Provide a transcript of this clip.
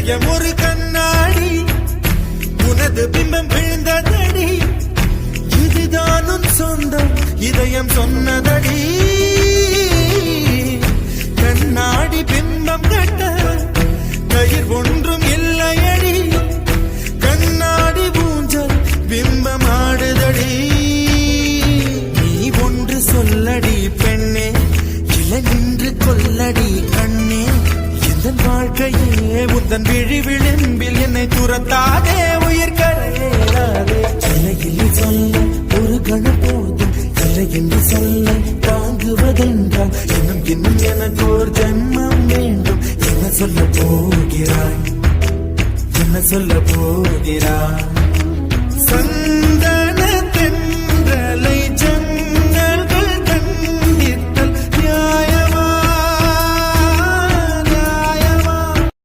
இதயம் ஒரு கண்ணாடி, உனது பிம்பம் விழுந்ததடி. இதுதான் உன் சொந்தம், இதயம் சொன்னதடி. கண்ணாடி பிம்பம் கட்ட கயிர் ஒன்றும் இல்லையடி. கண்ணாடி ஊஞ்சல் பிம்பம் ஆடுதடி. நீ ஒன்று சொல்லடி பெண்ணே, இலை நின்று கொல்லடி கண்ணே. எந்தன் வாழ்க்கையே உந்தன் விழி விளிம்பில் என்னை துரத்தாதே, உயிர் கரையேறாதே. இல்லை சொல்ல ஒரு கண போதும், இல்லை என்று சொல்ல தாங்குவதென்றால் இன்னும் இன்னும் எனக்கு ஒரு ஜென்மம் வேண்டும். என்ன சொல்ல போகிறாய், என்ன சொல்ல போகிறாய்? சந்த